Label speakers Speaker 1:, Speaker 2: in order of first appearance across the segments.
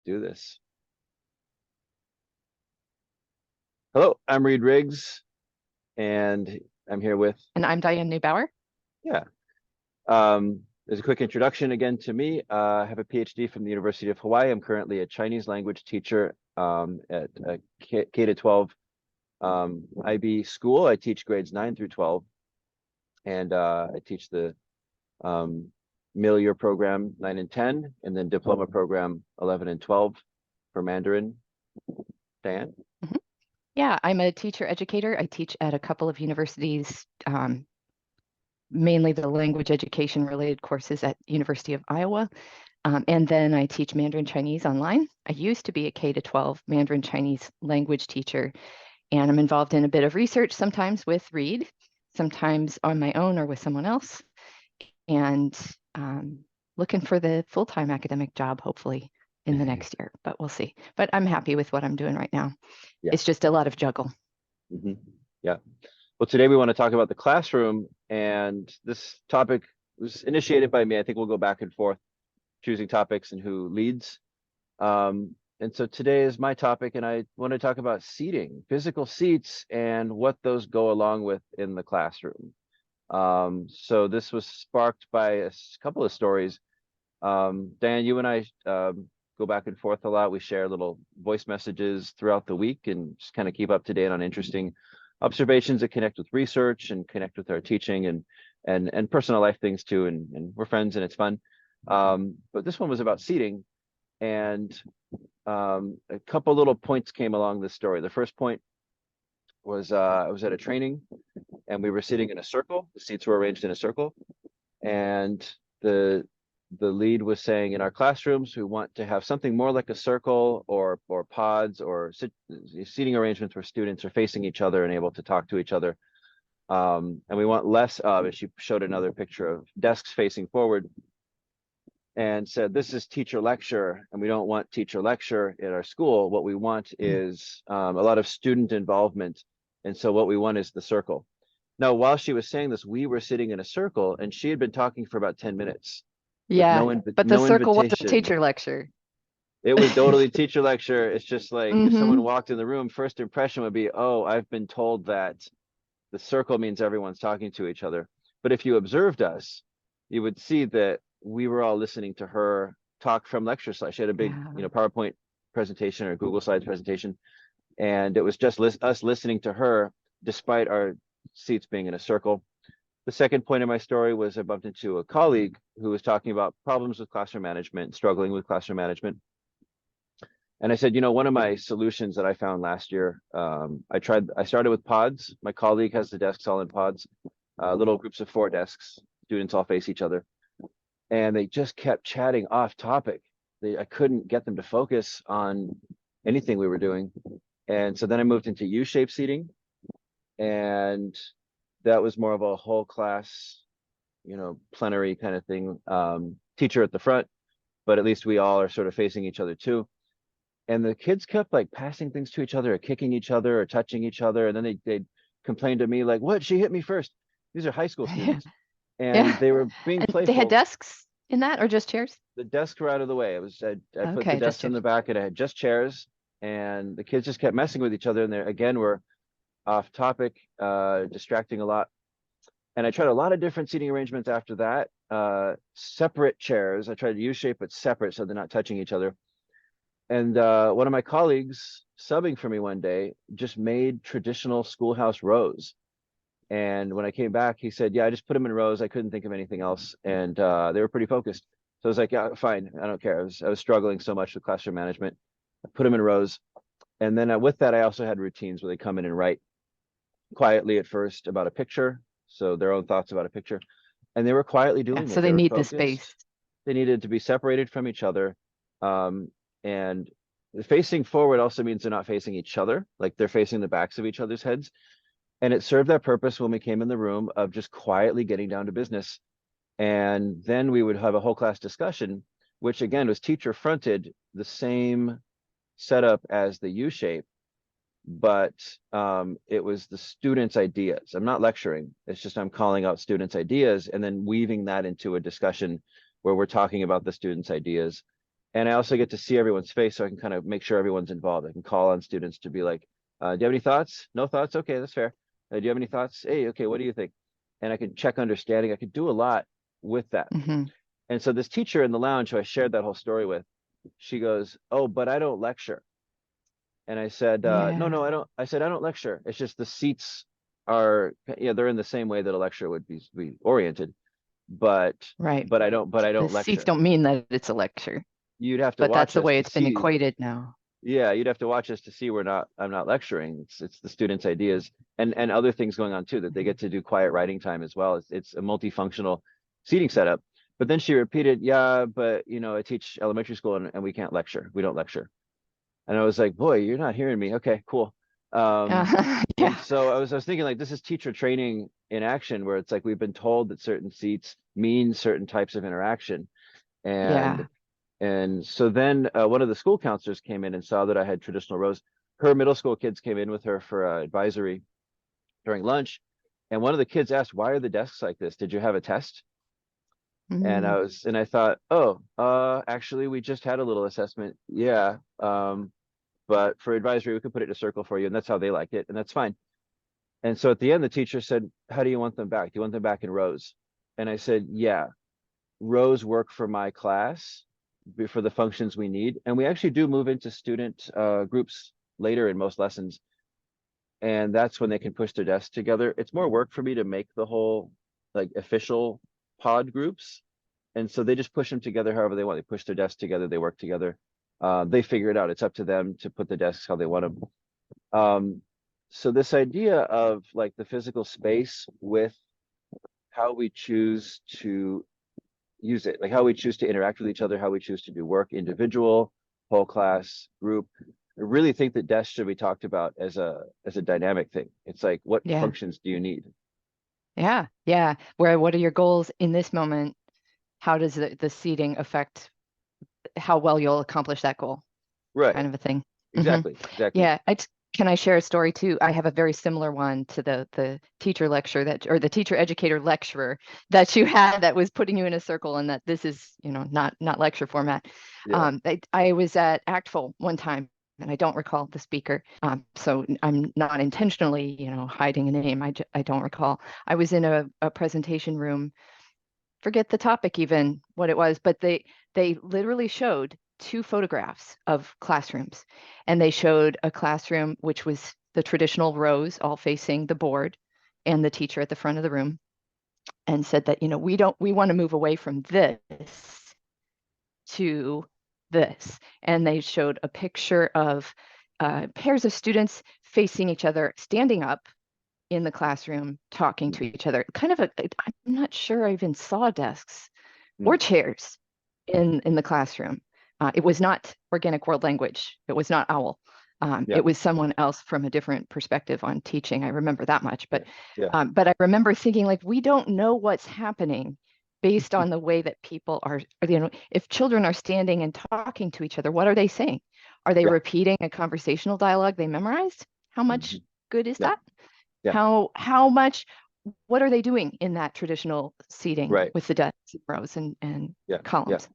Speaker 1: do this. Hello, I'm Reed Riggs, and I'm here with...
Speaker 2: And I'm Diane Neubauer.
Speaker 1: Yeah. There's a quick introduction again to me. I have a PhD from the University of Hawaii. I'm currently a Chinese language teacher at a K-12 IB school. I teach grades 9 through 12, and I teach the middle year program 9 and 10, and then diploma program 11 and 12 for Mandarin. Diane?
Speaker 2: Mm-hmm. Yeah, I'm a teacher educator. I teach at a couple of universities, mainly the language education related courses at University of Iowa. And then I teach Mandarin Chinese online. I used to be a K-12 Mandarin Chinese language teacher, and I'm involved in a bit of research, sometimes with Reed, sometimes on my own or with someone else, and looking for the full-time academic job, hopefully in the next year, but we'll see. But I'm happy with what I'm doing right now. Yeah. It's just a lot of juggle.
Speaker 1: Mm-hmm. Yeah. Well, today we want to talk about the classroom, and this topic was initiated by me. I think we'll go back and forth choosing topics and who leads. And so today is my topic, and I want to talk about seating, physical seats, and what those go along with in the classroom. So this was sparked by a couple of stories. Diane, you and I go back and forth a lot. We share little voice messages throughout the week and just kind of keep up to date on interesting observations that connect with research and connect with our teaching and personal life things too. And we're friends and it's fun. But this one was about seating, and a couple little points came along this story. The first point was I was at a training, and we were sitting in a circle. The seats were arranged in a circle, and the lead was saying, in our classrooms, we want to have something more like a circle or pods or seating arrangements where students are facing each other and able to talk to each other. And we want less of, and she showed another picture of desks facing forward and said, this is teacher lecture, and we don't want teacher lecture at our school. What we want is a lot of student involvement. And so what we want is the circle. Now, while she was saying this, we were sitting in a circle, and she had been talking for about 10 minutes.
Speaker 2: Yeah, but the circle was a teacher lecture.
Speaker 1: It was totally teacher lecture. It's just like if someone walked in the room, first impression would be, oh, I've been told that the circle means everyone's talking to each other. But if you observed us, you would see that we were all listening to her talk from lecture slides. She had a big, PowerPoint presentation or Google Slides presentation, and it was just us listening to her despite our seats being in a circle. The second point of my story was I bumped into a colleague who was talking about problems with classroom management, struggling with classroom management. And I said, one of my solutions that I found last year, I started with pods. My colleague has the desks all in pods, little groups of 4 desks, students all face each other. And they just kept chatting off topic. I couldn't get them to focus on anything we were doing. And so then I moved into U-shaped seating, and that was more of a whole class, plenary kind of thing. Teacher at the front, but at least we all are sort of facing each other too. And the kids kept like passing things to each other or kicking each other or touching each other. And then they'd complain to me like, what, she hit me first. These are high school students. And they were being playful.
Speaker 2: They had desks in that or just chairs?
Speaker 1: The desks were out of the way. I put the desks in the back, and I had just chairs, and the kids just kept messing with each other. And there again, we're off topic, distracting a lot. And I tried a lot of different seating arrangements after that. Separate chairs. I tried to U-shape, but separate so they're not touching each other. And one of my colleagues subbing for me one day just made traditional schoolhouse rows. And when I came back, he said, yeah, I just put them in rows. I couldn't think of anything else. And they were pretty focused. So I was like, yeah, fine. I don't care. I was struggling so much with classroom management. I put them in rows. And then with that, I also had routines where they come in and write quietly at first about a picture. So their own thoughts about a picture. And they were quietly doing it.
Speaker 2: So they need the space.
Speaker 1: They needed to be separated from each other. And facing forward also means they're not facing each other. Like they're facing the backs of each other's heads. And it served that purpose when we came in the room of just quietly getting down to business. And then we would have a whole class discussion, which again was teacher fronted, the same setup as the U-shape, but it was the students' ideas. I'm not lecturing. It's just I'm calling out students' ideas and then weaving that into a discussion where we're talking about the students' ideas. And I also get to see everyone's face, so I can kind of make sure everyone's involved. I can call on students to be like, do you have any thoughts? No thoughts? Okay, that's fair. Do you have any thoughts? Hey, okay, what do you think? And I can check understanding. I could do a lot with that.
Speaker 2: Hmm.
Speaker 1: And so this teacher in the lounge who I shared that whole story with, she goes, oh, but I don't lecture. And I said, no,
Speaker 2: Yeah.
Speaker 1: no, I don't. I said, I don't lecture. It's just the seats are, yeah, they're in the same way that a lecture would be oriented, but
Speaker 2: Right.
Speaker 1: but I
Speaker 2: The
Speaker 1: don't
Speaker 2: seats
Speaker 1: lecture.
Speaker 2: don't mean that it's a lecture,
Speaker 1: You'd have to
Speaker 2: but that's
Speaker 1: watch
Speaker 2: the
Speaker 1: us
Speaker 2: way
Speaker 1: to
Speaker 2: it's been
Speaker 1: see.
Speaker 2: equated now.
Speaker 1: Yeah, you'd have to watch us to see I'm not lecturing. It's the students' ideas and other things going on too, that they get to do quiet writing time as well. It's a multifunctional seating setup. But then she repeated, yeah, but I teach elementary school and we can't lecture. We don't lecture. And I was like, boy, you're not hearing me. Okay, cool. And
Speaker 2: Yeah.
Speaker 1: so I was thinking like this is teacher training in action, where it's like we've been told that certain seats mean certain types of interaction. And
Speaker 2: Yeah.
Speaker 1: and so then one of the school counselors came in and saw that I had traditional rows. Her middle school kids came in with her for advisory during lunch. And one of the kids asked, why are the desks like this? Did you have a test? And
Speaker 2: Mm,
Speaker 1: I thought, oh, actually, we just had a little assessment. Yeah. But for advisory, we could put it in a circle for you. And that's how they like it. And that's fine. And so at the end, the teacher said, how do you want them back? Do you want them back in rows? And I said, yeah, rows work for my class for the functions we need. And we actually do move into student groups later in most lessons. And that's when they can push their desks together. It's more work for me to make the whole like official pod groups. And so they just push them together however they want. They push their desks together, they work together. They figure it out. It's up to them to put the desks how they want them. So this idea of like the physical space with how we choose to use it, like how we choose to interact with each other, how we choose to do work, individual, whole class, group. I really think that desks should be talked about as a dynamic thing. It's like, what
Speaker 2: yeah.
Speaker 1: functions do you need?
Speaker 2: Yeah. Yeah. What are your goals in this moment? How does the seating affect how well you'll accomplish that goal?
Speaker 1: Right.
Speaker 2: Kind of a thing. Hmm.
Speaker 1: Exactly. Exactly.
Speaker 2: Yeah. Can I share a story too? I have a very similar one to the teacher lecture or the teacher educator lecturer that you had that was putting you in a circle, and that this is, not lecture format.
Speaker 1: Yeah.
Speaker 2: I was at ACTFL one time, and I don't recall the speaker. So I'm not intentionally, hiding a name. I don't recall. I was in a presentation room, forget the topic even what it was, but they literally showed two photographs of classrooms, and they showed a classroom which was the traditional rows all facing the board and the teacher at the front of the room, and said that, we want to move away from this to this. And they showed a picture of pairs of students facing each other, standing up in the classroom, talking to each other. Kind of I'm not sure I even saw desks or
Speaker 1: Mm.
Speaker 2: chairs in the classroom. It was not organic world language. It was not OWL.
Speaker 1: Yeah.
Speaker 2: It was someone else from a different perspective on teaching. I remember that much,
Speaker 1: Yeah. Yeah.
Speaker 2: but I remember thinking, like, we don't know what's happening based on the way that people are. If children are standing and talking to each other, what are they saying? Are they
Speaker 1: Yeah.
Speaker 2: repeating a conversational dialogue they memorized? How much
Speaker 1: Mhm.
Speaker 2: good is
Speaker 1: Yeah.
Speaker 2: that?
Speaker 1: Yeah.
Speaker 2: How much, what are they doing in that traditional seating
Speaker 1: Right.
Speaker 2: with the desks and rows and
Speaker 1: Yeah. Yeah.
Speaker 2: columns?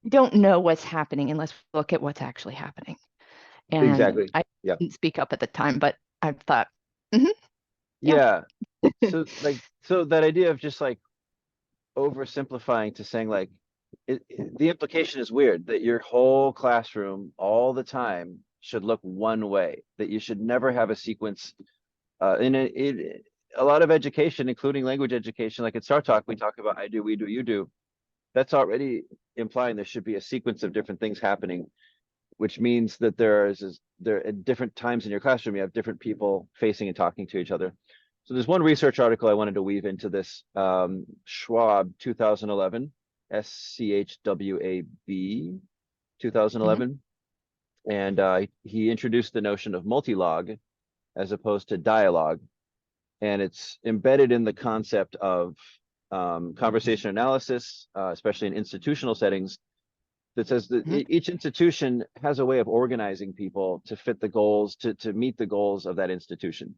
Speaker 2: We don't know what's happening unless we look at what's actually happening. And
Speaker 1: Exactly.
Speaker 2: I
Speaker 1: Yeah.
Speaker 2: didn't speak up at the time, but I thought, mhm, yeah.
Speaker 1: Yeah. So that idea of just like oversimplifying to saying like the implication is weird that your whole classroom all the time should look one way, that you should never have a sequence a lot of education, including language education, like at StarTalk, we talk about I do, we do, you do. That's already implying there should be a sequence of different things happening, which means that there at different times in your classroom, you have different people facing and talking to each other. So there's one research article I wanted to weave into this, Schwab 2011, SCHWAB
Speaker 2: Mhm.
Speaker 1: 2011. And he introduced the notion of multilogue as opposed to dialogue. And it's embedded in the concept of conversation analysis, especially in institutional settings, that says that
Speaker 2: Mhm.
Speaker 1: each institution has a way of organizing people to fit the goals, to meet the goals of that institution.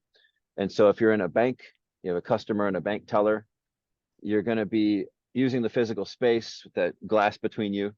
Speaker 1: And so if you're in a bank, you have a customer and a bank teller, you're going to be using the physical space with that glass between you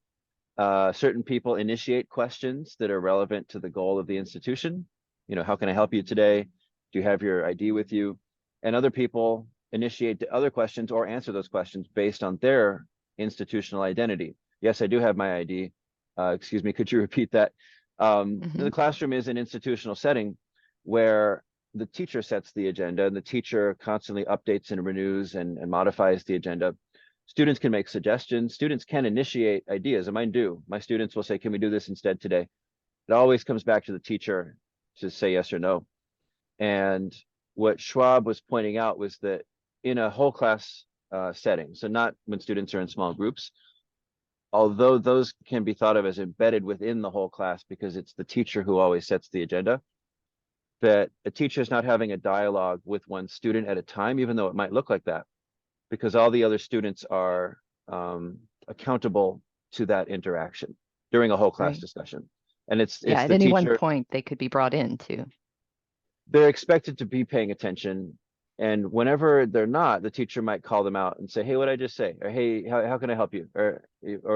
Speaker 1: Certain people initiate questions that are relevant to the goal of the institution. You know, how can I help you today? Do you have your ID with you? And other people initiate the other questions or answer those questions based on their institutional identity. Yes, I do have my ID. Excuse me, could you repeat that? The classroom is an institutional setting where the teacher sets the agenda and the teacher constantly updates and renews and modifies the agenda. Students can make suggestions. Students can initiate ideas, and mine do. My students will say, can we do this instead today? It always comes back to the teacher to say yes or no. And what Schwab was pointing out was that in a whole class setting, so not when students are in small groups, although those can be thought of as embedded within the whole class because it's the teacher who always sets the agenda, that a teacher is not having a dialogue with one student at a time, even though it might look like that, because all the other students are accountable to that interaction during a whole class discussion. And it's
Speaker 2: at
Speaker 1: the
Speaker 2: any
Speaker 1: teacher,
Speaker 2: one point they could be brought in too.
Speaker 1: they're expected to be paying attention. And whenever they're not, the teacher might call them out and say, hey, what did I just say? Or hey, how can I help you? Or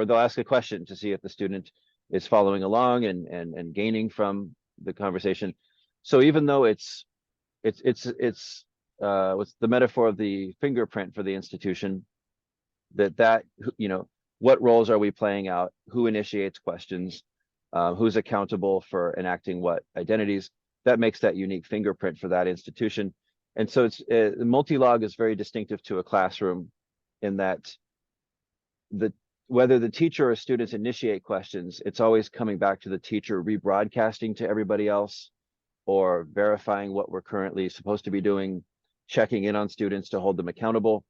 Speaker 1: they'll ask a question to see if the student is following along and gaining from the conversation. So even though it's what's the metaphor of the fingerprint for the institution, that you know, what roles are we playing out? Who initiates questions? Who's accountable for enacting what identities? That makes that unique fingerprint for that institution. And so it's multilogue is very distinctive to a classroom in that whether the teacher or students initiate questions, it's always coming back to the teacher rebroadcasting to everybody else or verifying what we're currently supposed to be doing, checking in on students to hold them accountable.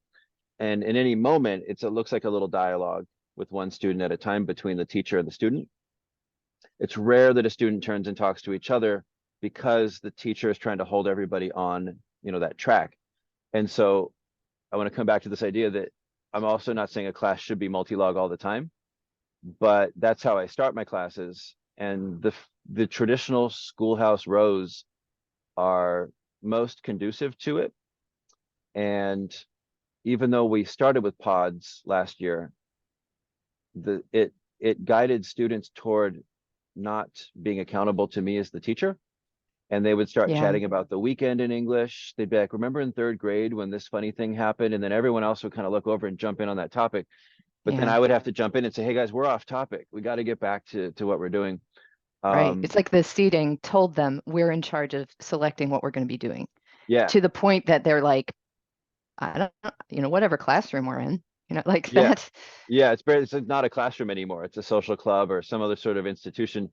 Speaker 1: And in any moment, it looks like a little dialogue with one student at a time between the teacher and the student. It's rare that a student turns and talks to each other because the teacher is trying to hold everybody on, you know, that track. And so I want to come back to this idea that I'm also not saying a class should be multi-log all the time, but that's how I start my classes. And the traditional schoolhouse rows are most conducive to it. And even though we started with pods last year, it guided students toward not being accountable to me as the teacher. And they would start chatting about the weekend in English. They'd be like, remember in third grade when this funny thing happened? And then everyone else would kind of look over and jump in on that topic. But then I would have to jump in and say, hey guys, we're off topic. We got to get back to what we're doing.
Speaker 2: Right. It's like the seating told them we're in charge of selecting what we're going to be doing.
Speaker 1: Yeah.
Speaker 2: To the point that they're like, I don't know, you know, whatever classroom we're in, you know, like that.
Speaker 1: Yeah, it's not a classroom anymore. It's a social club or some other sort of institution.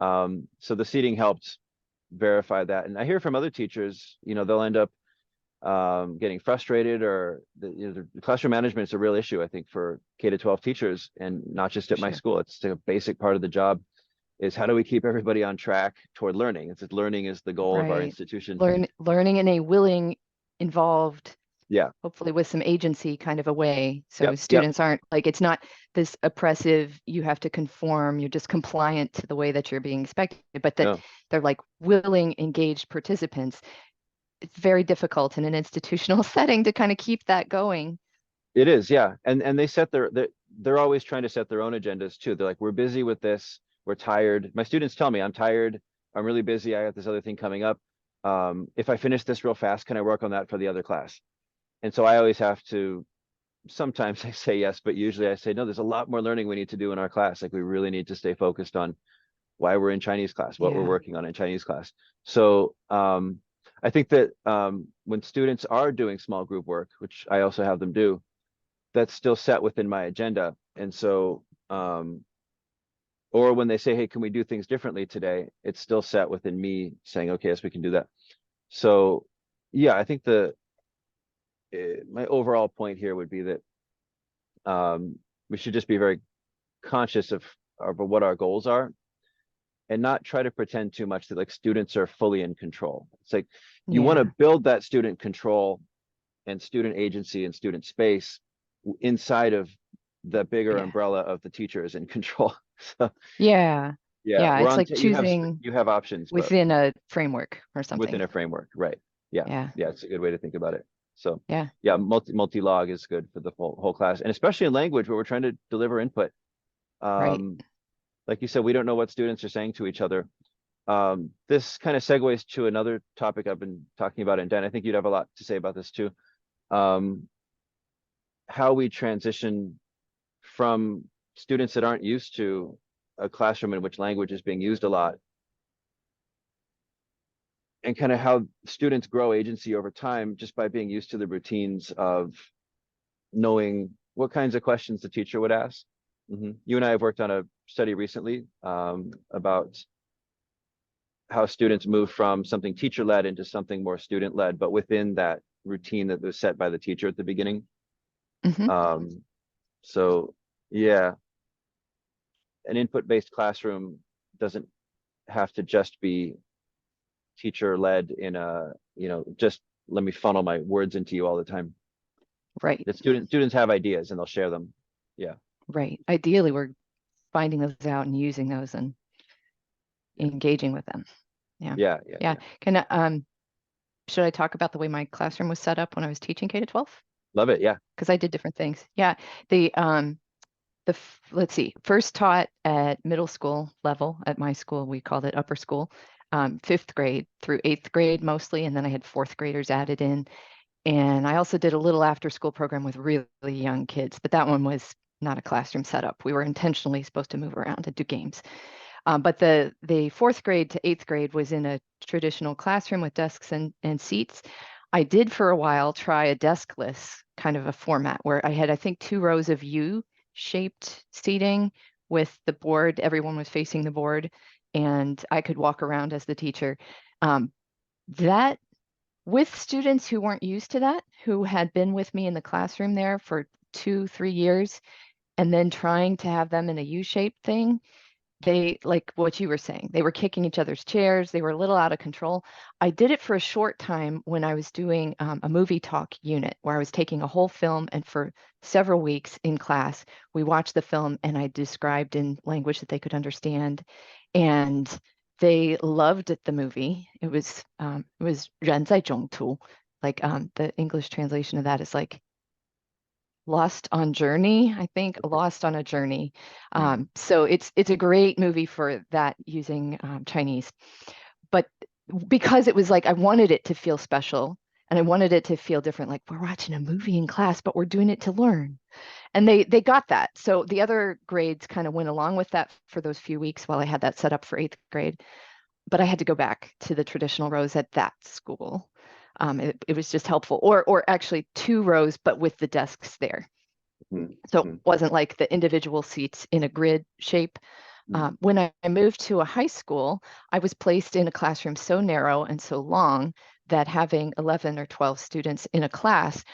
Speaker 1: So the seating helped verify that. And I hear from other teachers, you know, they'll end up getting frustrated, or the classroom management is a real issue, I think, for K-12 teachers, and not just at my school. It's a basic part of the job, is how do we keep everybody on track toward learning? It's that learning is the goal of our institution.
Speaker 2: Learning in a willing, involved,
Speaker 1: yeah,
Speaker 2: hopefully with some agency kind of a way. So students aren't like, it's not this oppressive, you have to conform, you're just compliant to the way that you're being expected, but that they're like willing, engaged participants. It's very difficult in an institutional setting to kind of keep that going.
Speaker 1: It is, yeah. And they set they're always trying to set their own agendas too. They're like, we're busy with this, we're tired. My students tell me, I'm tired, I'm really busy, I got this other thing coming up. If I finish this real fast, can I work on that for the other class? And so I always have to, sometimes I say yes, but usually I say, no, there's a lot more learning we need to do in our class. Like we really need to stay focused on why we're in Chinese class, what we're working on in Chinese class. So I think that when students are doing small group work, which I also have them do, that's still set within my agenda. And so, or when they say, hey, can we do things differently today? It's still set within me saying, okay, yes, we can do that. So yeah, I think my overall point here would be that we should just be very conscious of what our goals are, and not try to pretend too much that like students are fully in control. It's like you want to build that student control and student agency and student space inside of the bigger umbrella of the teacher is in control. So
Speaker 2: it's like choosing
Speaker 1: you have options
Speaker 2: within a framework or something.
Speaker 1: Within a framework, right? Yeah, it's a good way to think about it. So multi-log is good for the whole class, and especially in language where we're trying to deliver input. like you said, we don't know what students are saying to each other. This kind of segues to another topic I've been talking about, and Dan, I think you'd have a lot to say about this too. How we transition from students that aren't used to a classroom in which language is being used a lot, and kind of how students grow agency over time just by being used to the routines of knowing what kinds of questions the teacher would ask. You and I have worked on a study recently about how students move from something teacher-led into something more student-led, but within that routine that was set by the teacher at the beginning. So yeah, an input-based classroom doesn't have to just be teacher-led in a, just let me funnel my words into you all the time.
Speaker 2: Right.
Speaker 1: The students have ideas and they'll share them. Yeah.
Speaker 2: Right. Ideally, we're finding those out and using those and engaging with them. Yeah. Should I talk about the way my classroom was set up when I was teaching K-12?
Speaker 1: Love it. Yeah.
Speaker 2: Because I did different things. Yeah. Let's see, first taught at middle school level at my school, we called it upper school, 5th grade through 8th grade mostly, and then I had 4th graders added in. And I also did a little after school program with really young kids, but that one was not a classroom setup. We were intentionally supposed to move around and do games. But the 4th grade to 8th grade was in a traditional classroom with desks and seats. I did for a while try a deskless kind of a format where I had, I think, 2 rows of U-shaped seating with the board. Everyone was facing the board and I could walk around as the teacher. That with students who weren't used to that, who had been with me in the classroom there for 2-3 years, and then trying to have them in a U-shaped thing, they, like what you were saying, they were kicking each other's chairs. They were a little out of control. I did it for a short time when I was doing a movie talk unit where I was taking a whole film, and for several weeks in class, we watched the film and I described in language that they could understand. And they loved the movie. It was 人在中途, like the English translation of that is like Lost on Journey, I think, Lost on a Journey. So it's a great movie for that using Chinese. But because it was like, I wanted it to feel special and I wanted it to feel different, like we're watching a movie in class, but we're doing it to learn. And they got that. So the other grades kind of went along with that for those few weeks while I had that set up for 8th grade. But I had to go back to the traditional rows at that school. It was just helpful, or actually 2 rows, but with the desks there. So it wasn't like the individual seats in a grid shape. When I moved to a high school, I was placed in a classroom so narrow and so long that having 11 or 12 students in a class,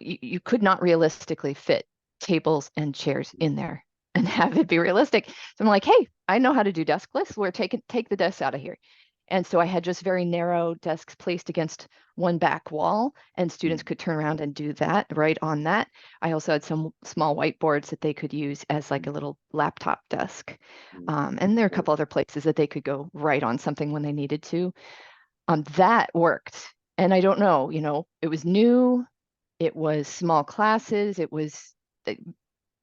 Speaker 2: you could not realistically fit tables and chairs in there and have it be realistic. So I'm like, hey, I know how to do deskless. We're take the desks out of here. And so I had just very narrow desks placed against one back wall, and students could turn around and do that right on that. I also had some small whiteboards that they could use as like a little laptop desk. And there are a couple other places that they could go right on something when they needed to. That worked. And I don't know, it was new, it was small classes, it was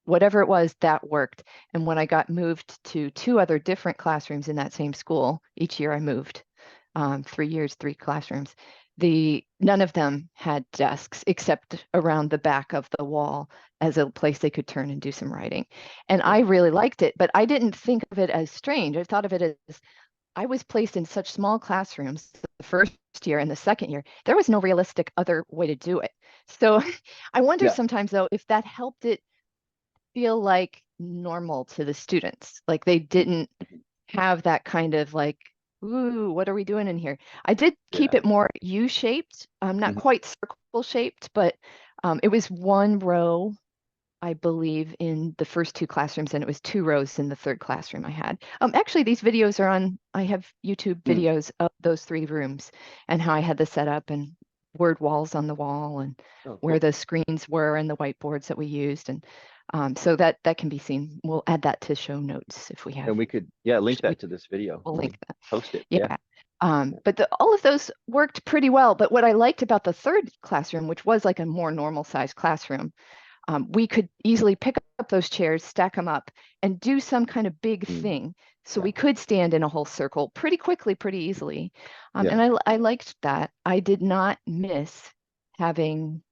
Speaker 2: whatever it was, that worked. And when I got moved to 2 other different classrooms in that same school, each year I moved, 3 years, 3 classrooms. None of them had desks except around the back of the wall as a place they could turn and do some writing. And I really liked it, but I didn't think of it as strange. I thought of it as I was placed in such small classrooms the first year and the second year. There was no realistic other way to do it. So I wonder sometimes, though, if that helped it feel like normal to the students, like they didn't have that kind of like, ooh, what are we doing in here? I did keep it more U-shaped, not quite circle shaped, but it was 1 row, I believe, in the first 2 classrooms, and it was 2 rows in the 3rd classroom I had. Actually, these videos are on, I have YouTube videos of those 3 rooms and how I had this set up, and word walls on the wall, and where the screens were and the whiteboards that we used. And so that can be seen. We'll add that to show notes if we have.
Speaker 1: And we could, link that to this video.
Speaker 2: We'll link that.
Speaker 1: Post it.
Speaker 2: Yeah. But all of those worked pretty well. But what I liked about the 3rd classroom, which was like a more normal sized classroom, we could easily pick up those chairs, stack them up, and do some kind of big thing. So
Speaker 1: Yeah.
Speaker 2: we could stand in a whole circle pretty quickly, pretty easily.
Speaker 1: Yeah.
Speaker 2: And I liked that. I did not miss having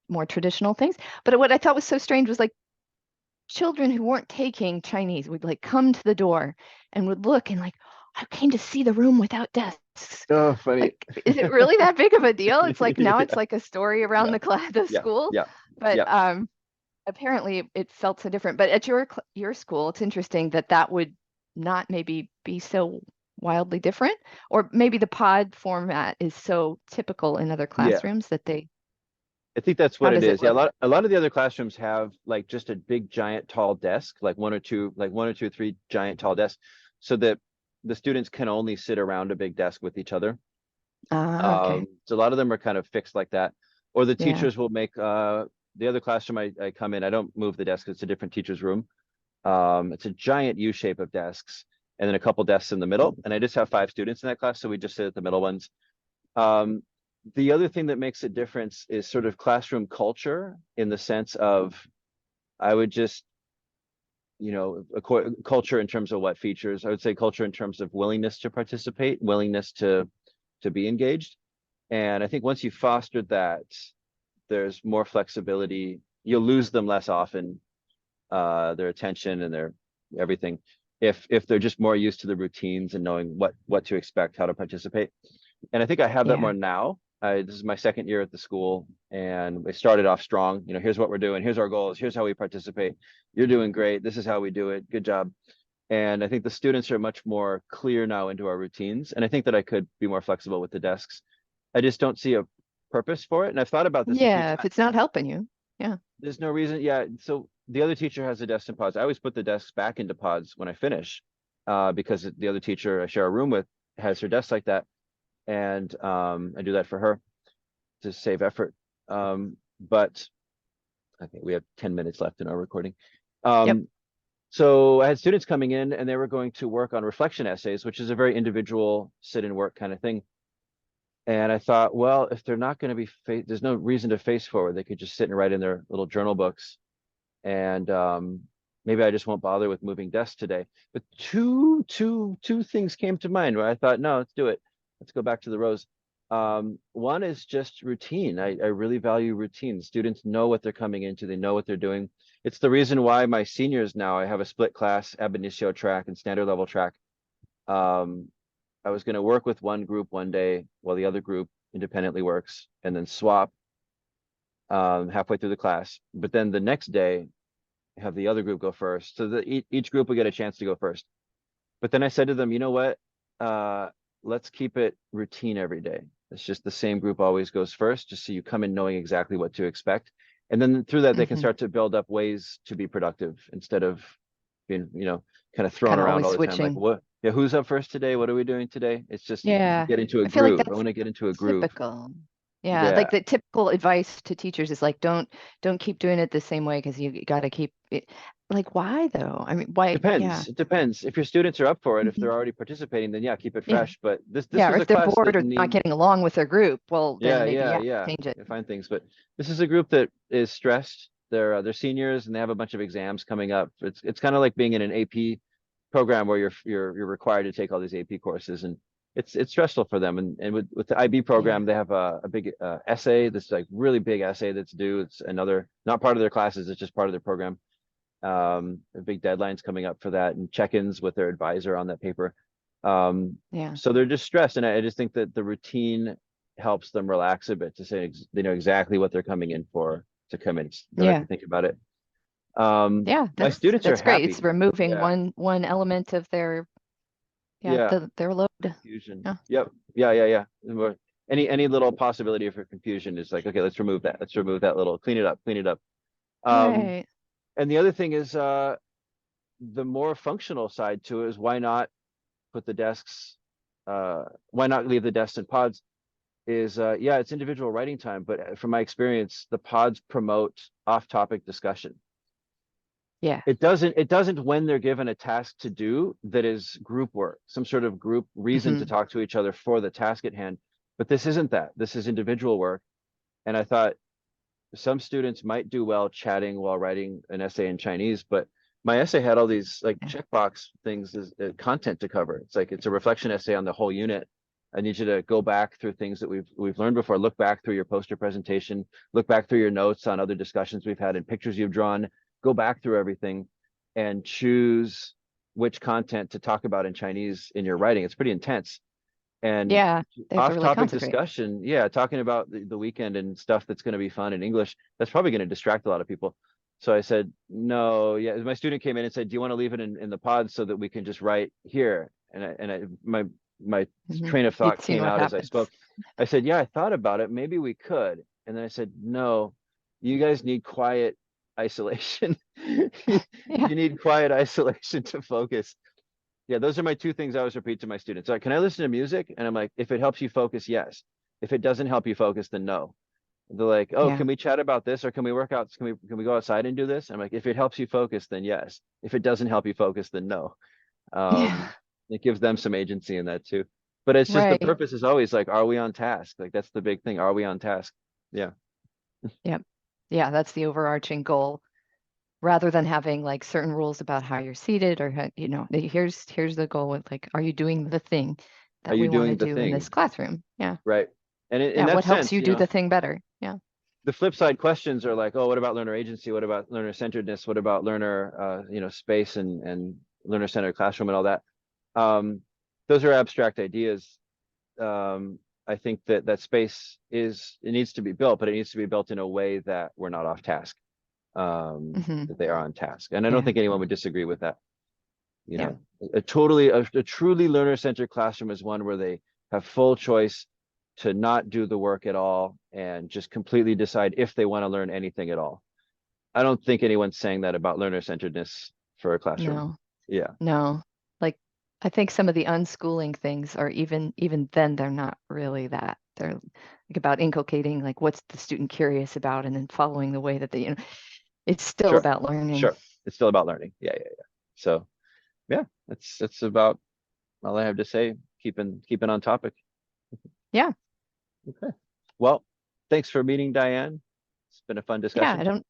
Speaker 2: more traditional things. But what I thought was so strange was like children who weren't taking Chinese would like come to the door and would look and like, I came to see the room without desks.
Speaker 1: Oh, funny.
Speaker 2: Like, is it really that big of a deal? It's like now it's
Speaker 1: Yeah.
Speaker 2: like a story around
Speaker 1: Yeah.
Speaker 2: the class, the
Speaker 1: Yeah.
Speaker 2: school.
Speaker 1: Yeah.
Speaker 2: But
Speaker 1: Yeah.
Speaker 2: apparently it felt so different. But at your school, it's interesting that that would not maybe be so wildly different, or maybe the pod format is so typical in other
Speaker 1: Yeah.
Speaker 2: classrooms that they.
Speaker 1: I think that's
Speaker 2: How
Speaker 1: what it
Speaker 2: does it
Speaker 1: is. Yeah,
Speaker 2: look?
Speaker 1: a lot of the other classrooms have like just a big giant tall desk, like one or two, three giant tall desks, so that the students can only sit around a big desk with each other.
Speaker 2: Okay.
Speaker 1: So a lot of them are kind of fixed like that. Or the
Speaker 2: Yeah.
Speaker 1: teachers will make the other classroom I come in, I don't move the desk, it's a different teacher's room. It's a giant U shape of desks and then a couple desks in the middle. And I just have 5 students in that class, so we just sit at the middle ones. Um, the other thing that makes a difference is sort of classroom culture, in the sense of, I would just, culture in terms of what features. I would say culture in terms of willingness to participate, willingness to be engaged. And I think once you fostered that, there's more flexibility. You'll lose them less often, their attention and their everything, if they're just more used to the routines and knowing what to expect, how to participate. And I think I have that
Speaker 2: Yeah.
Speaker 1: more now. This is my 2nd year at the school, and we started off strong. Here's what we're doing. Here's our goals. Here's how we participate. You're doing great. This is how we do it. Good job. And I think the students are much more clear now into our routines. And I think that I could be more flexible with the desks. I just don't see a purpose for it. And I've thought about this a few
Speaker 2: Yeah. If
Speaker 1: times.
Speaker 2: it's not helping you. Yeah.
Speaker 1: There's no reason. Yeah. So the other teacher has a desk in pods. I always put the desks back into pods when I finish, because the other teacher I share a room with has her desk like that. And I do that for her to save effort. But okay, we have 10 minutes left in our recording.
Speaker 2: Yep.
Speaker 1: So I had students coming in and they were going to work on reflection essays, which is a very individual sit and work kind of thing. And I thought, well, if they're not going to be, there's no reason to face forward. They could just sit and write in their little journal books. And maybe I just won't bother with moving desks today. But two things came to mind where I thought, no, let's do it. Let's go back to the rows. One is just routine. I really value routine. Students know what they're coming into. They know what they're doing. It's the reason why my seniors now, I have a split class, ab initio track and standard level track. I was going to work with one group one day while the other group independently works, and then swap halfway through the class. But then the next day, have the other group go first. So that each group will get a chance to go first. But then I said to them, you know what? Let's keep it routine every day. It's just the same group always goes first, just so you come in knowing exactly what to expect. And then through that, they can start to build up ways to be productive instead of being, kind of thrown
Speaker 2: Kind of
Speaker 1: around
Speaker 2: always
Speaker 1: all the time. Like,
Speaker 2: switching.
Speaker 1: what? Yeah, who's up first today? What are we doing today? It's just
Speaker 2: Yeah.
Speaker 1: get into a
Speaker 2: I feel like
Speaker 1: groove. I
Speaker 2: that's
Speaker 1: want to get into a groove.
Speaker 2: typical. Yeah,
Speaker 1: Yeah,
Speaker 2: like the typical advice to teachers is like, don't keep doing it the same way because you got to keep it. Like, why though? I mean, why? Yeah.
Speaker 1: depends. It depends. If your students are up for it, if
Speaker 2: Mhm.
Speaker 1: they're already participating, then yeah, keep it
Speaker 2: Yeah.
Speaker 1: fresh. But this
Speaker 2: Yeah. Or
Speaker 1: was a
Speaker 2: if they're
Speaker 1: class
Speaker 2: bored
Speaker 1: that
Speaker 2: or not
Speaker 1: need.
Speaker 2: getting along with their group, well, then
Speaker 1: Yeah,
Speaker 2: maybe,
Speaker 1: yeah,
Speaker 2: yeah,
Speaker 1: yeah.
Speaker 2: change it.
Speaker 1: You find things, but this is a group that is stressed. They're seniors and they have a bunch of exams coming up. It's kind of like being in an AP program where you're required to take all these AP courses, and it's stressful for them. And with the IB
Speaker 2: Yeah.
Speaker 1: program, they have a big essay, this like really big essay that's due. It's another, not part of their classes, it's just part of their program. Big deadlines coming up for that, and check-ins with their advisor on that paper.
Speaker 2: Yeah.
Speaker 1: So they're just stressed, and I just think that the routine helps them relax a bit, to say they know exactly what they're coming in for, to come in. They don't have
Speaker 2: Yeah.
Speaker 1: to think about it.
Speaker 2: Yeah.
Speaker 1: My students are
Speaker 2: That's great. It's
Speaker 1: happy.
Speaker 2: removing
Speaker 1: Yeah,
Speaker 2: one element of their, yeah,
Speaker 1: yeah.
Speaker 2: their load.
Speaker 1: Confusion.
Speaker 2: Yeah.
Speaker 1: Yep. Yeah. Any little possibility for confusion is like, okay, let's remove that. Let's remove that little, clean it up, clean it up. Um,
Speaker 2: Right.
Speaker 1: and the other thing is, the more functional side to it is, why not put the desks, why not leave the desks in pods? Is yeah, it's individual writing time, but from my experience, the pods promote off-topic discussion.
Speaker 2: Yeah.
Speaker 1: It doesn't when they're given a task to do that is group work, some sort of group reason to
Speaker 2: Hmm.
Speaker 1: talk to each other for the task at hand. But this isn't that. This is individual work. And I thought, some students might do well chatting while writing an essay in Chinese, but my essay had all these like
Speaker 2: Yeah.
Speaker 1: checkbox things as content to cover. It's like it's a reflection essay on the whole unit. I need you to go back through things that we've learned before. Look back through your poster presentation. Look back through your notes on other discussions we've had and pictures you've drawn. Go back through everything and choose which content to talk about in Chinese in your writing. It's pretty intense. And
Speaker 2: Yeah, they have to really
Speaker 1: off-topic
Speaker 2: concentrate.
Speaker 1: discussion, yeah, talking about the weekend and stuff that's going to be fun in English, that's probably going to distract a lot of people. So I said, no, yeah. My student came in and said, do you want to leave it in the pod so that we can just write here? My train of thought
Speaker 2: You've seen
Speaker 1: came
Speaker 2: what
Speaker 1: out as I
Speaker 2: happens.
Speaker 1: spoke. I said, yeah, I thought about it. Maybe we could. And then I said, no, you guys need quiet isolation.
Speaker 2: Yeah.
Speaker 1: You need quiet isolation to focus. Yeah, those are my two things I always repeat to my students. Like, can I listen to music? And I'm like, if it helps you focus, yes. If it doesn't help you focus, then no. They're like, oh,
Speaker 2: Yeah.
Speaker 1: can we chat about this or can we work out? Can we go outside and do this? I'm like, if it helps you focus, then yes. If it doesn't help you focus, then no.
Speaker 2: Yeah.
Speaker 1: It gives them some agency in that too. But it's just the
Speaker 2: Right.
Speaker 1: purpose is always like, are we on task? Like that's the big thing. Are we on task? Yeah.
Speaker 2: Yep. Yeah, that's the overarching goal. Rather than having like certain rules about how you're seated or how, here's the goal with like, are you doing the thing
Speaker 1: Are
Speaker 2: that
Speaker 1: you
Speaker 2: we want to
Speaker 1: doing the
Speaker 2: do in this
Speaker 1: thing?
Speaker 2: classroom? Yeah.
Speaker 1: Right. And in
Speaker 2: Yeah.
Speaker 1: that
Speaker 2: What helps
Speaker 1: sense,
Speaker 2: you do the thing better? Yeah.
Speaker 1: the flip side questions are like, oh, what about learner agency? What about learner centeredness? What about learner, space and learner centered classroom and all that? Those are abstract ideas. I think that space it needs to be built, but it needs to be built in a way that we're not off task,
Speaker 2: Hmm.
Speaker 1: that they are on task. And I don't
Speaker 2: Yeah.
Speaker 1: think anyone would disagree with that.
Speaker 2: Yeah.
Speaker 1: A truly learner centered classroom is one where they have full choice to not do the work at all and just completely decide if they want to learn anything at all. I don't think anyone's saying that about learner centeredness for a classroom.
Speaker 2: No,
Speaker 1: Yeah,
Speaker 2: no. Like I think some of the unschooling things are even then they're not really that. They're like about inculcating like what's the student curious about and then following the way that it's still
Speaker 1: sure,
Speaker 2: about learning.
Speaker 1: sure. It's still about learning. Yeah, yeah, yeah. So yeah, that's about all I have to say. Keeping on topic.
Speaker 2: Yeah.
Speaker 1: Okay. Well, thanks for meeting, Diane. It's been a fun
Speaker 2: Yeah.
Speaker 1: discussion.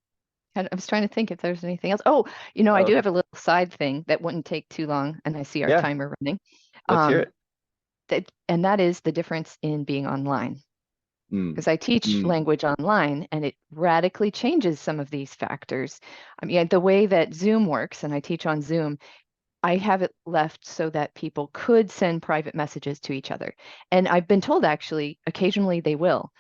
Speaker 2: I was trying to think if there's anything else. Oh, I
Speaker 1: Oh,
Speaker 2: do
Speaker 1: okay.
Speaker 2: have a little side thing that wouldn't take too long, and I see our
Speaker 1: Yeah,
Speaker 2: timer running.
Speaker 1: let's hear
Speaker 2: Um,
Speaker 1: it.
Speaker 2: that is the difference in being online.
Speaker 1: Mm,
Speaker 2: Because I teach
Speaker 1: mm,
Speaker 2: language online and it radically changes some of these factors. I mean, the way that Zoom works, and I teach on Zoom, I have it left so that people could send private messages to each other. And I've been told actually, occasionally they will.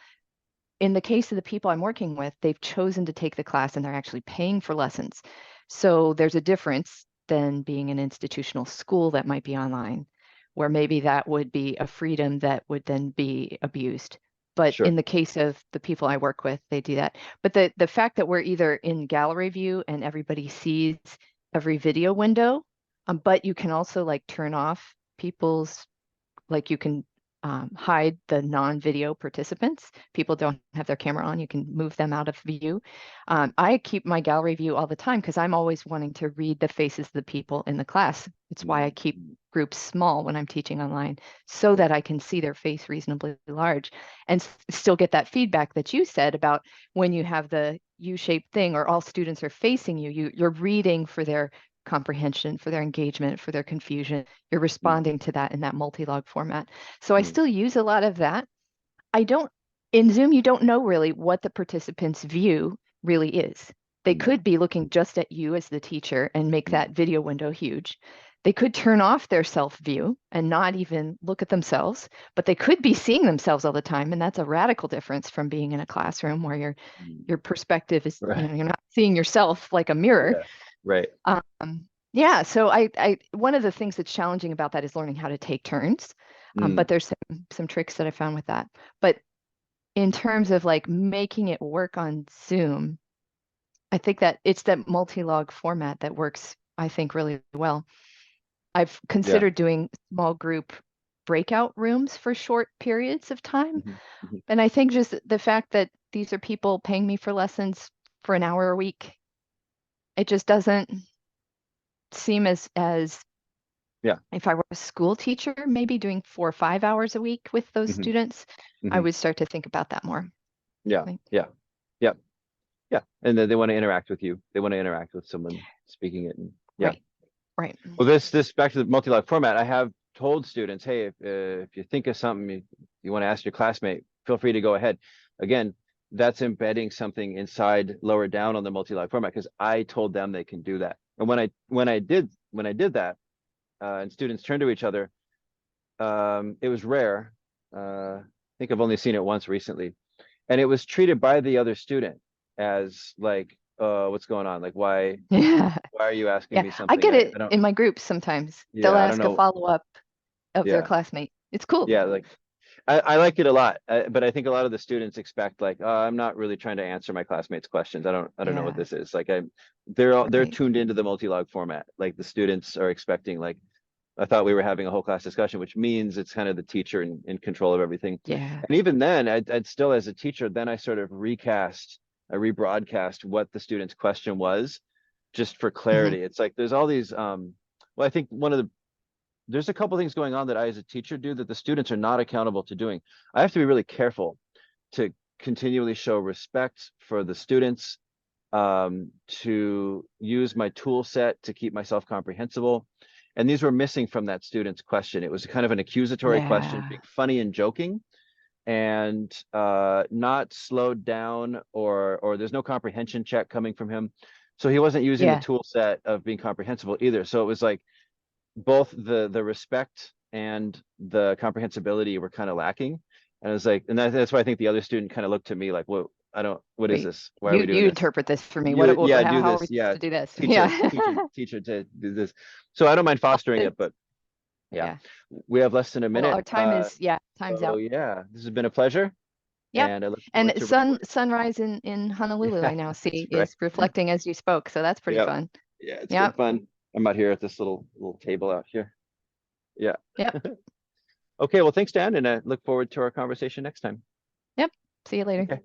Speaker 2: In the case of the people I'm working with, they've chosen to take the class and they're actually paying for lessons. So there's a difference than being an institutional school that might be online, where maybe that would be a freedom that would then be abused. But in
Speaker 1: sure.
Speaker 2: the case of the people I work with, they do that. But the fact that we're either in gallery view and everybody sees every video window, but you can also like turn off people's like you can hide the non-video participants. People don't have their camera on. You can move them out of view. I keep my gallery view all the time because I'm always wanting to read the faces of the people in the class. It's why I
Speaker 1: Mm,
Speaker 2: keep
Speaker 1: mm,
Speaker 2: groups small when I'm teaching online so
Speaker 1: yeah.
Speaker 2: that I can see their face reasonably large and still get that feedback that you said about when you have the U-shaped thing or all students are facing you're reading for their comprehension, for their engagement, for their confusion. You're
Speaker 1: Mm,
Speaker 2: responding to that in that multi-log format. So I
Speaker 1: mm,
Speaker 2: still use a lot of that. I don't, in Zoom, you don't know really what the participant's view really is. They
Speaker 1: mm,
Speaker 2: could be looking just at you as the teacher and make
Speaker 1: mm,
Speaker 2: that video window huge. They could turn off their self view and not even look at themselves, but they could be seeing themselves all the time. And that's a radical difference from being in a classroom where
Speaker 1: mm.
Speaker 2: your perspective is,
Speaker 1: Right.
Speaker 2: you're not seeing yourself like a mirror.
Speaker 1: Yeah. Right.
Speaker 2: Yeah, so I one of the things that's challenging about that is learning how to take turns. But
Speaker 1: Mm,
Speaker 2: there's some tricks that I found with that. But in terms of like making it work on Zoom, I think that it's that multi-log format that works, I think, really well. I've
Speaker 1: yeah.
Speaker 2: considered doing small group breakout rooms for short periods of time.
Speaker 1: Mhm, mhm.
Speaker 2: And I think just the fact that these are people paying me for lessons for an hour a week, it just doesn't seem as
Speaker 1: Yeah.
Speaker 2: if I were a school teacher, maybe doing 4 or 5 hours a week with those
Speaker 1: Mhm,
Speaker 2: students, I
Speaker 1: mhm.
Speaker 2: would start to think about that more.
Speaker 1: Yeah.
Speaker 2: Like,
Speaker 1: Yeah. Yeah. Yeah, and then they want to interact with you. They want to interact with someone speaking it. And yeah.
Speaker 2: Right. Right.
Speaker 1: Well, this back to the multi-log format. I have told students, hey, if you think of something you want to ask your classmate, feel free to go ahead. Again, that's embedding something inside lower down on the multi-log format because I told them they can do that. And when I did that, and students turned to each other, it was rare. I think I've only seen it once recently, and it was treated by the other student as like, what's going on? Like, why
Speaker 2: Yeah.
Speaker 1: are you asking
Speaker 2: Yeah.
Speaker 1: me
Speaker 2: I
Speaker 1: something?
Speaker 2: get it
Speaker 1: I don't.
Speaker 2: in my groups sometimes. They'll
Speaker 1: Yeah, I don't
Speaker 2: ask a
Speaker 1: know.
Speaker 2: follow-up of their
Speaker 1: Yeah,
Speaker 2: classmate. It's cool.
Speaker 1: yeah. Like, I like it a lot, but I think a lot of the students expect like, I'm not really trying to answer my classmates' questions. I don't know what
Speaker 2: Yeah.
Speaker 1: this is. Like, they're
Speaker 2: Right.
Speaker 1: tuned into the multi-log format. Like the students are expecting like, I thought we were having a whole class discussion, which means it's kind of the teacher in control of everything.
Speaker 2: Yeah.
Speaker 1: And even then, I'd still, as a teacher, then I sort of I rebroadcast what the student's question was, just for
Speaker 2: Hmm.
Speaker 1: clarity. It's like there's all these, well, I think there's a couple things going on that I, as a teacher, do that the students are not accountable to doing. I have to be really careful to continually show respect for the students, to use my tool set to keep myself comprehensible. And these were missing from that student's question. It was kind of an accusatory question,
Speaker 2: Yeah.
Speaker 1: being funny and joking, and not slowed down, or there's no comprehension check coming from him. So he wasn't using the
Speaker 2: Yeah.
Speaker 1: tool set of being comprehensible either. So it was like both the respect and the comprehensibility were kind of lacking. And I was like, and that's why I think the other student kind of looked to me like, what is
Speaker 2: Wait,
Speaker 1: this? Why are we doing
Speaker 2: you
Speaker 1: this?
Speaker 2: interpret this for me.
Speaker 1: Yeah, do
Speaker 2: How are we
Speaker 1: this.
Speaker 2: supposed
Speaker 1: Yeah,
Speaker 2: to do this?
Speaker 1: teach a
Speaker 2: Yeah.
Speaker 1: teacher to do this. So I don't mind fostering
Speaker 2: Good.
Speaker 1: it, but yeah,
Speaker 2: Yeah.
Speaker 1: we have less than a
Speaker 2: Well,
Speaker 1: minute.
Speaker 2: our time is, yeah, time's
Speaker 1: So
Speaker 2: out.
Speaker 1: yeah, this has been a pleasure,
Speaker 2: Yep.
Speaker 1: and I look
Speaker 2: And
Speaker 1: forward to recording.
Speaker 2: sunrise in Honolulu,
Speaker 1: Yeah,
Speaker 2: I now
Speaker 1: that's
Speaker 2: see,
Speaker 1: right.
Speaker 2: is reflecting as you spoke. So that's pretty
Speaker 1: Yeah,
Speaker 2: fun.
Speaker 1: yeah, it's good
Speaker 2: Yep.
Speaker 1: fun. I'm out here at this little table out here. Yeah.
Speaker 2: Yep.
Speaker 1: Okay, well, thanks, Dan, and I look forward to our conversation next time.
Speaker 2: Yep. See you later.
Speaker 1: Okay.